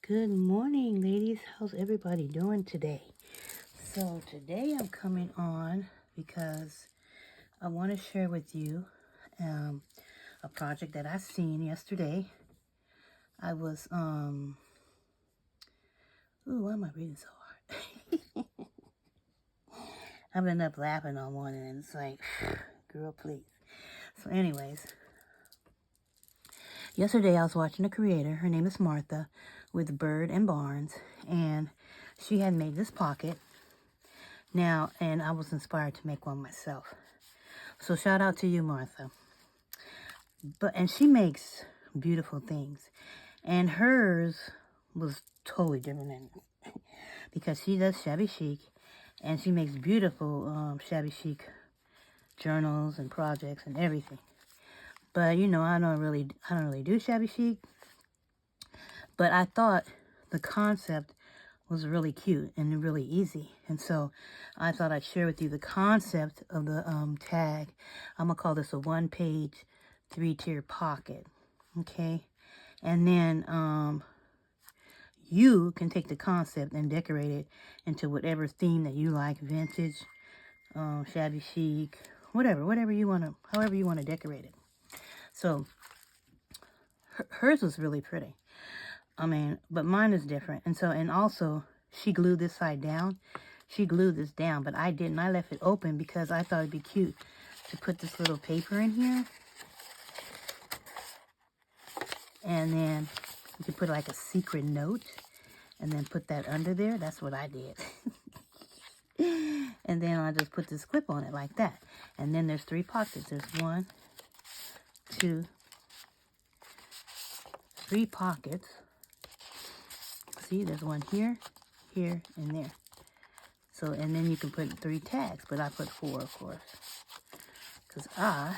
Good morning, ladies. How's everybody doing today? So today I'm coming on because I want to share with you a project that I seen yesterday. I was, ooh, why am I reading so hard? I've been up laughing all morning and it's like, girl, please. So anyways, yesterday I was watching a creator. Her name is Martha with Bird and Barns, and she had made this pocket. Now, and I was inspired to make one myself. So shout out to you, Martha. And she makes beautiful things. And hers was totally different than because she does shabby chic, and she makes beautiful shabby chic journals and projects and everything. But you know, I don't really do shabby chic. But I thought the concept was really cute and really easy, and so I thought I'd share with you the concept of the tag. I'm gonna call this a 1-page 3-tier pocket, okay? And then you can take the concept and decorate it into whatever theme that you like: vintage, shabby chic, whatever you want to, however you want to decorate it. So hers was really pretty. I mean, but mine is different. And so, and also, she glued this side down. She glued this down, but I didn't. I left it open because I thought it'd be cute to put this little paper in here. And then you could put like a secret note and then put that under there. That's what I did. And then I just put this clip on it like that. And then there's 3 pockets. There's 1, 2, 3 pockets. See, there's one here, here, and there. So, and then you can put 3 tags, but I put 4, of course. Because I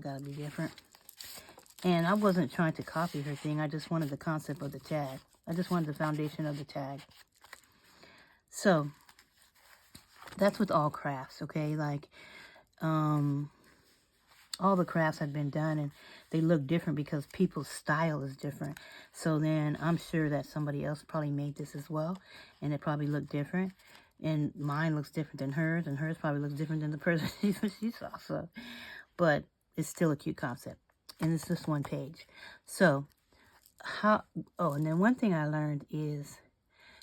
gotta be different. And I wasn't trying to copy her thing. I just wanted the concept of the tag. I just wanted the foundation of the tag. So, that's with all crafts, okay? Like, all the crafts have been done and they look different because people's style is different. So then I'm sure that somebody else probably made this as well, and it probably looked different. And mine looks different than hers, and hers probably looks different than the person she saw. So, but it's still a cute concept, and it's just 1 page. So and then one thing I learned is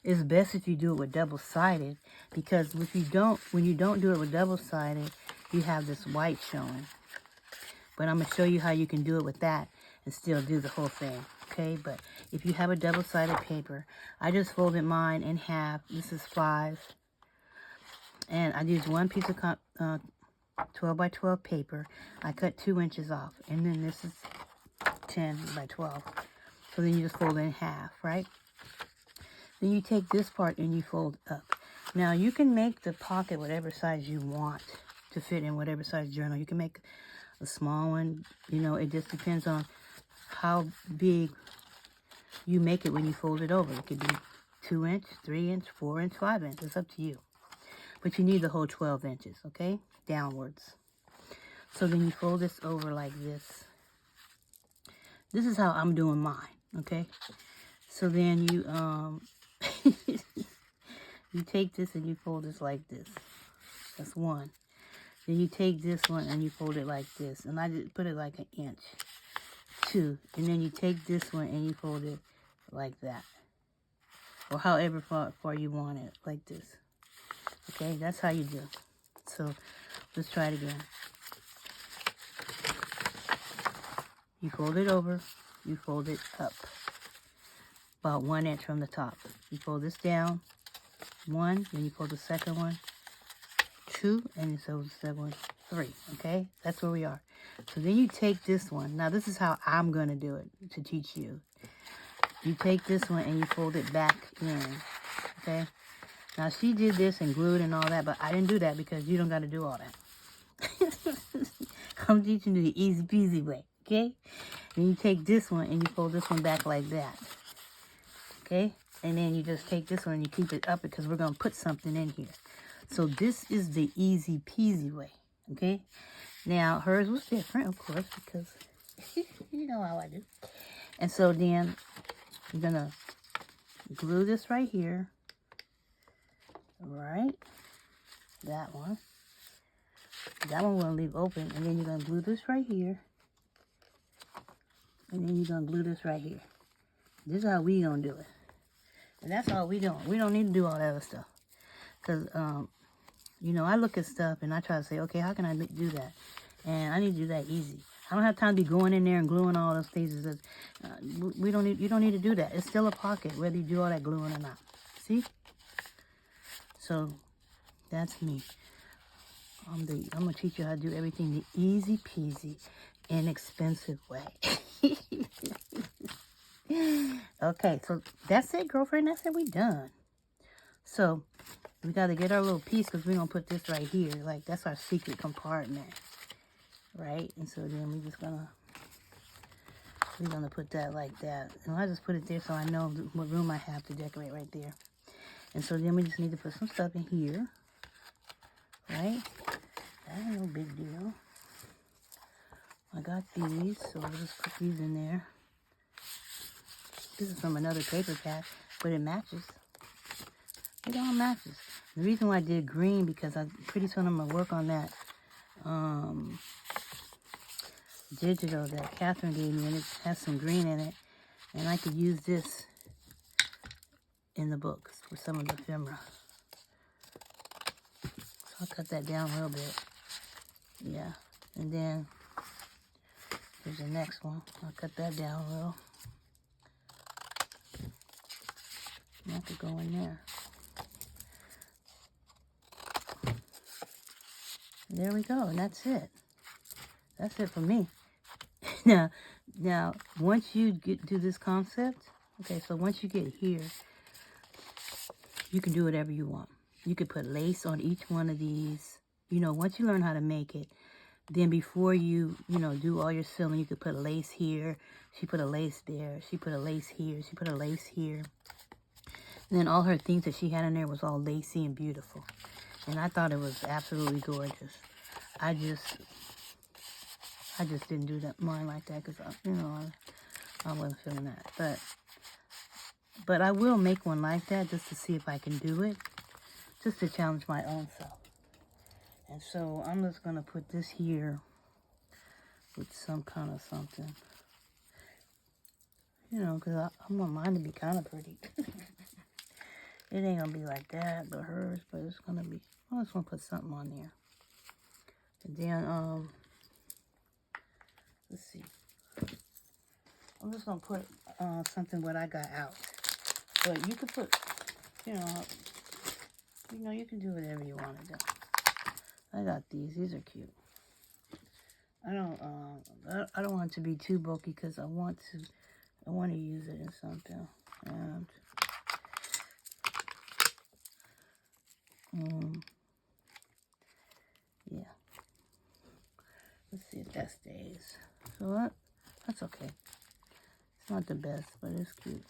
it's best if you do it with double-sided, because when you don't do it with double-sided, you have this white showing. But I'm going to show you how you can do it with that and still do the whole thing, okay? But if you have a double-sided paper, I just folded mine in half. This is 5. And I used 1 piece of 12 by 12 paper. I cut 2 inches off. And then this is 10 by 12. So then you just fold it in half, right? Then you take this part and you fold up. Now, you can make the pocket whatever size you want to fit in whatever size journal. You can make a small one, you know, it just depends on how big you make it when you fold it over. It could be 2 inch, 3 inch, 4 inch, 5 inch. It's up to you. But you need the whole 12 inches, okay? Downwards. So then you fold this over like this. This is how I'm doing mine, okay? So then you, you take this and you fold this like this. That's 1. Then you take this one and you fold it like this. And I just put it like 1 inch. 2. And then you take this one and you fold it like that. Or however far you want it. Like this. Okay, that's how you do it. So, let's try it again. You fold it over. You fold it up. About 1 inch from the top. You fold this down. 1. Then you fold the second one. 2, and so the second one, 3, okay? That's where we are. So then you take this one. Now, this is how I'm going to do it to teach you. You take this one and you fold it back in, okay? Now, she did this and glued and all that, but I didn't do that because you don't got to do all that. I'm teaching you the easy peasy way, okay? Then you take this one and you fold this one back like that, okay? And then you just take this one and you keep it up because we're going to put something in here. So this is the easy peasy way, okay? Now, hers was different, of course, because you know how I do. And so then you're going to glue this right here. Right? That one. That one we're going to leave open. And then you're going to glue this right here. And then you're going to glue this right here. This is how we going to do it. And that's all we doing. We don't need to do all that other stuff. Because, you know, I look at stuff and I try to say, okay, how can I do that? And I need to do that easy. I don't have time to be going in there and gluing all those pieces. You don't need to do that. It's still a pocket, whether you do all that gluing or not. See? So, that's me. I'm going to teach you how to do everything the easy peasy, inexpensive way. Okay, so that's it, girlfriend. That's it. We done. So, we got to get our little piece because we're going to put this right here. Like, that's our secret compartment. Right? And so then we're gonna put that like that. And I just put it there so I know what room I have to decorate right there. And so then we just need to put some stuff in here. Right? That ain't no big deal. I got these, so we'll just put these in there. This is from another paper pack, but it matches. It all matches. The reason why I did green, because pretty soon I'm gonna work on that digital that Catherine gave me, and it has some green in it, and I could use this in the books for some of the ephemera. So I'll cut that down a little bit. Yeah, and then here's the next one. I'll cut that down a little. And that could go in there. And there we go, and that's it. That's it for me. Now, once you do this concept, okay, so once you get here, you can do whatever you want. You could put lace on each one of these. You know, once you learn how to make it, then before you do all your sewing, you could put lace here. She put a lace there. She put a lace here. She put a lace here. And then all her things that she had in there was all lacy and beautiful. And I thought it was absolutely gorgeous. I just didn't do that mine like that because I wasn't feeling that. But I will make one like that just to see if I can do it, just to challenge my own self. And so I'm just gonna put this here with some kind of something, because I want mine to be kind of pretty. It ain't gonna be like that, but hers. But it's gonna be. I just want to put something on there. And then let's see. I'm just going to put something what I got out. But you could put, you can do whatever you want to do. I got these. These are cute. I don't want it to be too bulky because I want to use it in something. And yeah. Let's see if that stays. So that's okay. It's not the best, but it's cute.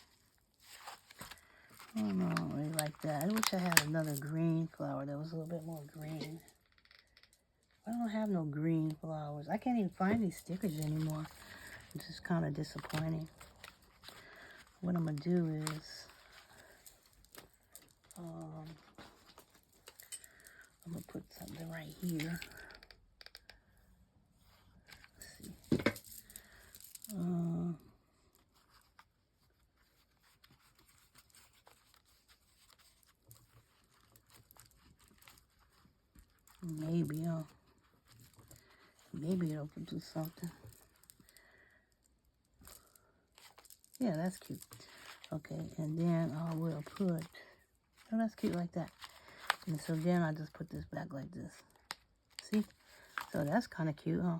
I don't know, I don't really like that. I wish I had another green flower that was a little bit more green. I don't have no green flowers. I can't even find these stickers anymore. It's just kind of disappointing. What I'm going to do is, I'm going to put something right here. Maybe it'll do something. Yeah, that's cute. Okay, and then I will put, oh, that's cute like that. And so then I just put this back like this. See? So that's kind of cute, huh?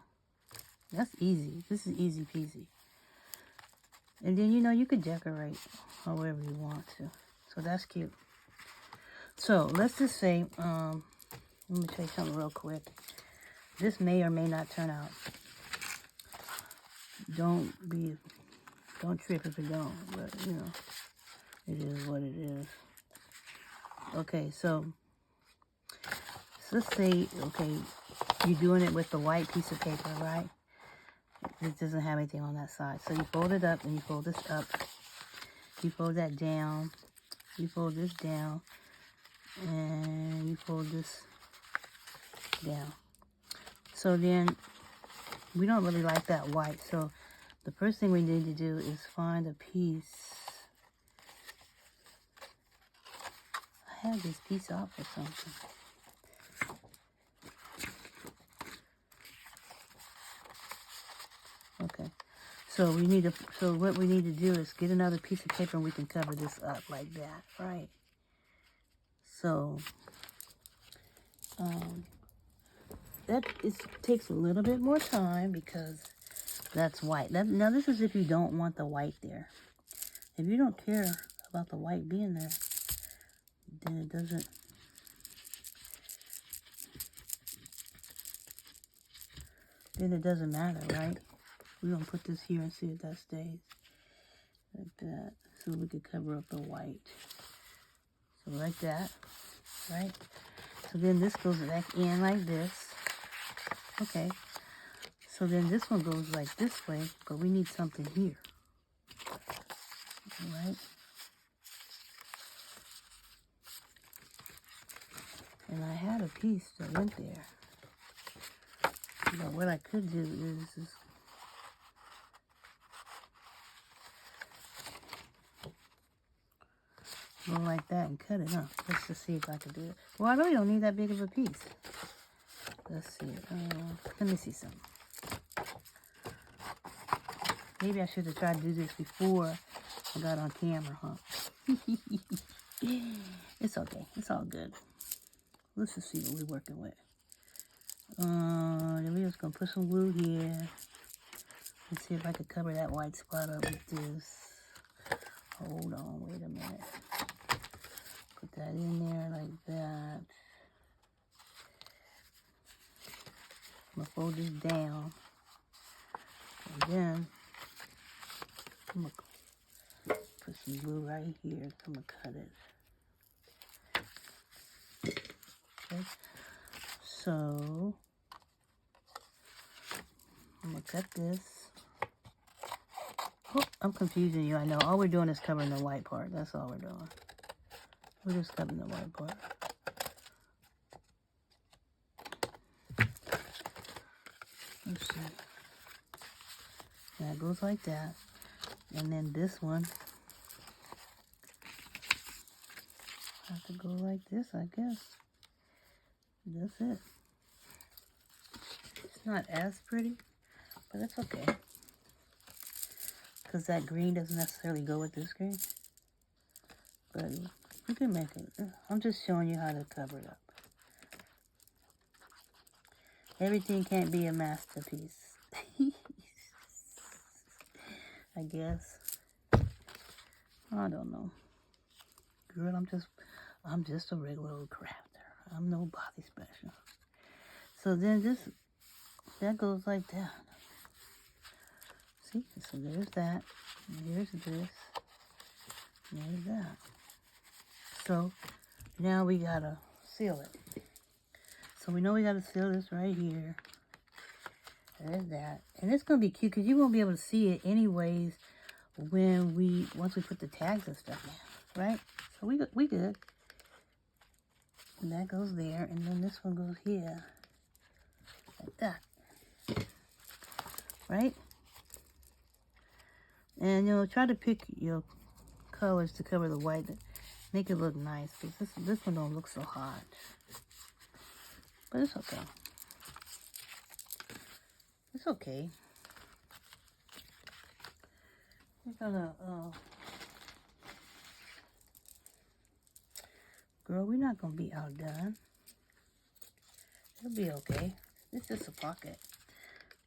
That's easy. This is easy peasy. And then, you could decorate however you want to. So that's cute. So let's just say, let me tell you something real quick. This may or may not turn out. Don't trip if it don't. But, it is what it is. Okay, so let's say, okay, you're doing it with the white piece of paper, right? It doesn't have anything on that side. So you fold it up and you fold this up. You fold that down. You fold this down. And you fold this down. So then we don't really like that white. So the first thing we need to do is find a piece. I had this piece off or something. Okay. So we need to, so what we need to do is get another piece of paper and we can cover this up like that, right? So that takes a little bit more time because that's white. Now this is if you don't want the white there. If you don't care about the white being there, then it doesn't. Then it doesn't matter, right? We're gonna put this here and see if that stays like that, so we could cover up the white. So like that, right? So then this goes back in like this. Okay. So then this one goes like this way, but we need something here. All right. And I had a piece that went there. But what I could do is go like that and cut it up. Let's just see if I can do it. Well, I really don't need that big of a piece. Let's see. Let me see something. Maybe I should have tried to do this before I got on camera, huh? It's okay. It's all good. Let's just see what we're working with. Then we're just going to put some glue here. Let's see if I could cover that white spot up with this. Hold on. Wait a minute. Put that in there like that. I'm going to fold this down. And then I'm going to put some glue right here. I'm going to cut it. Okay. So I'm going to cut this. Oh, I'm confusing you, I know. All we're doing is covering the white part. That's all we're doing. We're just covering the white part. Let's see. That goes like that. And then this one have to go like this, I guess. That's it. It's not as pretty, but it's okay. Because that green doesn't necessarily go with this green. But we can make it. I'm just showing you how to cover it up. Everything can't be a masterpiece. I guess. I don't know. Girl, I'm just a regular old crafter. I'm nobody special. So then that goes like that. See? So there's that. And here's this. And there's that. So now we gotta seal it. So we know we gotta seal this right here. There's that. And it's gonna be cute because you won't be able to see it anyways once we put the tags and stuff in, right? So we good. And that goes there, and then this one goes here. Like that. Right? And try to pick your colors to cover the white. Make it look nice, because this one don't look so hot. But it's okay. It's okay. We're gonna, girl, we're not gonna be outdone. It'll be okay. It's just a pocket.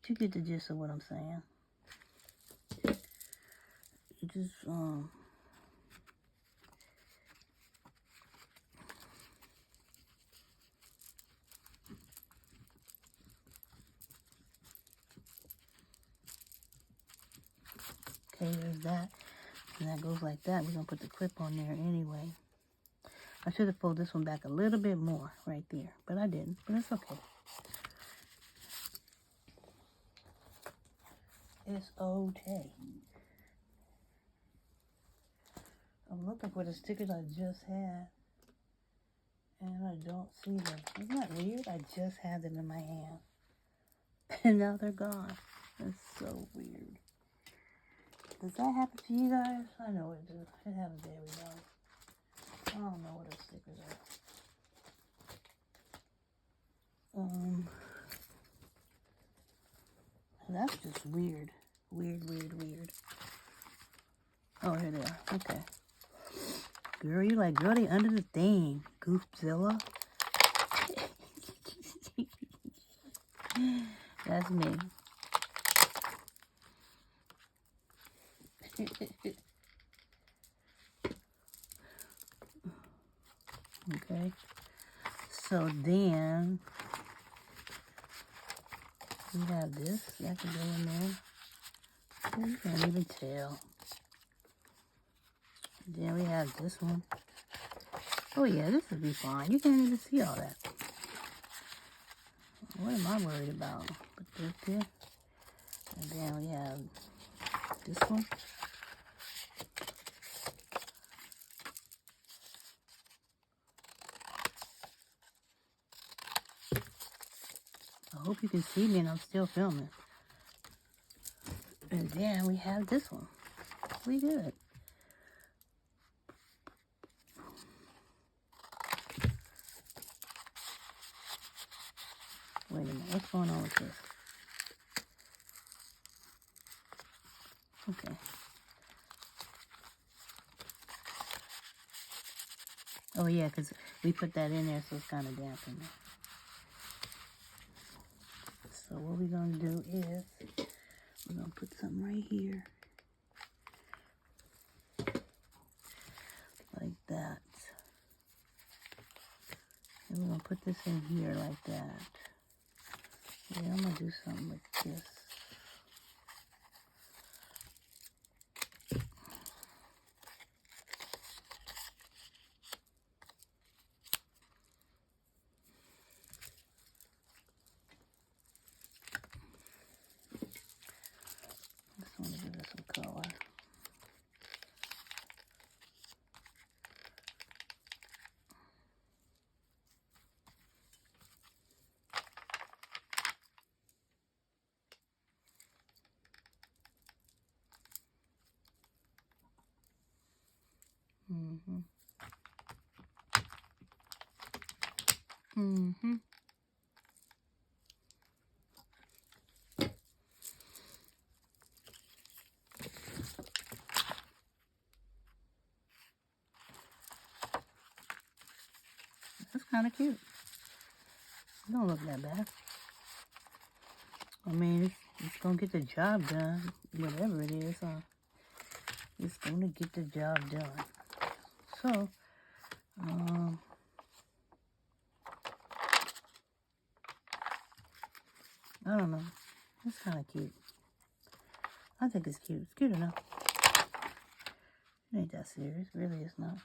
But you get the gist of what I'm saying. You just, okay, there's that. And that goes like that. We're gonna put the clip on there anyway. I should have pulled this one back a little bit more right there, but I didn't. But it's okay. S-O-K. I'm looking for the stickers I just had, and I don't see them. Isn't that weird? I just had them in my hand, and now they're gone. That's so weird. Does that happen to you guys? I know it does. It happens to everybody. I don't know what those stickers are. That's just weird. Weird. Oh, here they are. Okay. Girl, you like, girl, they under the thing. Goofzilla. That's me. Okay. So then we have this. That can go in there. Oh, you can't even tell. Then we have this one. Oh yeah, this will be fine. You can't even see all that. What am I worried about? Put this there. And then we have this one. I hope you can see me and I'm still filming. And then we have this one. We good. Wait a minute, what's going on with this? Okay. Oh yeah, because we put that in there so it's kind of damp in there. So what we're going to do is, we're going to put something right here. Like that. And we're going to put this in here like that. Yeah, I'm going to do something with this. Just want to give it some color. That's kind of cute. It don't look that bad. I mean, it's going to get the job done. Whatever it is, it's going to get the job done. So, I don't know. It's kind of cute. I think it's cute. It's cute enough. It ain't that serious. Really, it's not.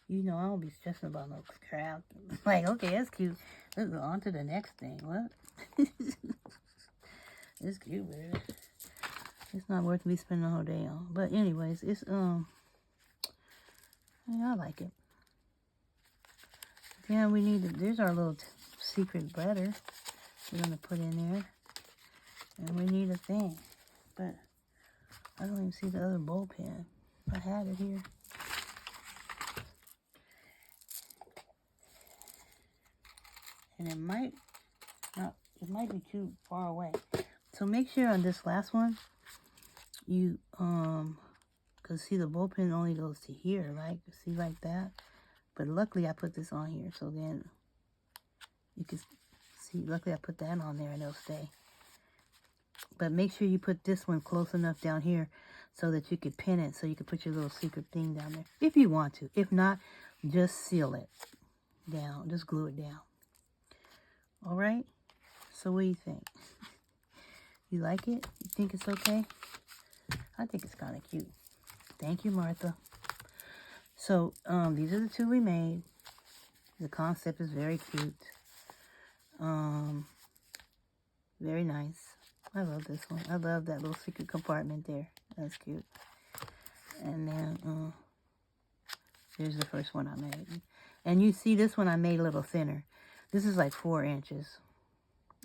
You know, I don't be stressing about no crap. Like, okay, that's cute. Let's go on to the next thing. What? It's cute, baby. It's not worth me spending the whole day on. But anyways, it's, yeah, I like it. Yeah, we need to, there's our little secret letter we're going to put in there. And we need a thing. But I don't even see the other ball pen. I had it here. And it might not, it might be too far away. So make sure on this last one, you, cause see the bullpen only goes to here, right? See like that? But luckily I put this on here, so then you can see, luckily I put that on there and it'll stay. But make sure you put this one close enough down here so that you can pin it, so you can put your little secret thing down there. If you want to. If not, just seal it down. Just glue it down. Alright? So what do you think? You like it? You think it's okay? I think it's kind of cute. Thank you, Martha. So, these are the two we made. The concept is very cute. Very nice. I love this one. I love that little secret compartment there. That's cute. And then, here's the first one I made. And you see this one I made a little thinner. This is like 4 inches.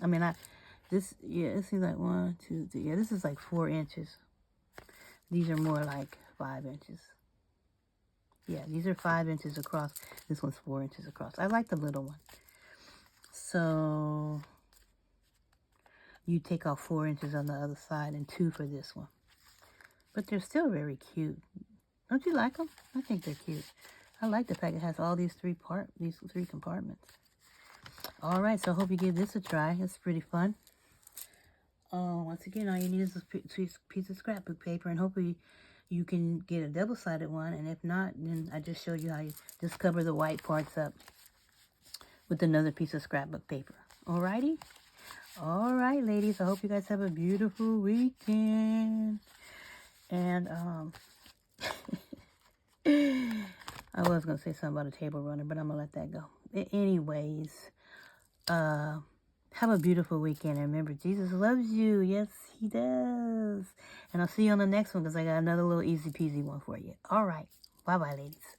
I mean, it seems like 1, 2, 3. Yeah, this is like 4 inches. These are more like 5 inches. Yeah, these are 5 inches across. This one's 4 inches across. I like the little one. So you take off 4 inches on the other side and 2 for this one. But they're still very cute. Don't you like them? I think they're cute. I like the fact it has all these three compartments. All right, so I hope you give this a try. It's pretty fun. Once again, all you need is a piece of scrapbook paper, and hopefully you can get a double-sided one. And if not, then I just showed you how you just cover the white parts up with another piece of scrapbook paper. Alrighty? All right, ladies. I hope you guys have a beautiful weekend. And I was going to say something about a table runner, but I'm going to let that go. Anyways, have a beautiful weekend. And remember, Jesus loves you. Yes, he does. And I'll see you on the next one because I got another little easy peasy one for you. All right. Bye-bye, ladies.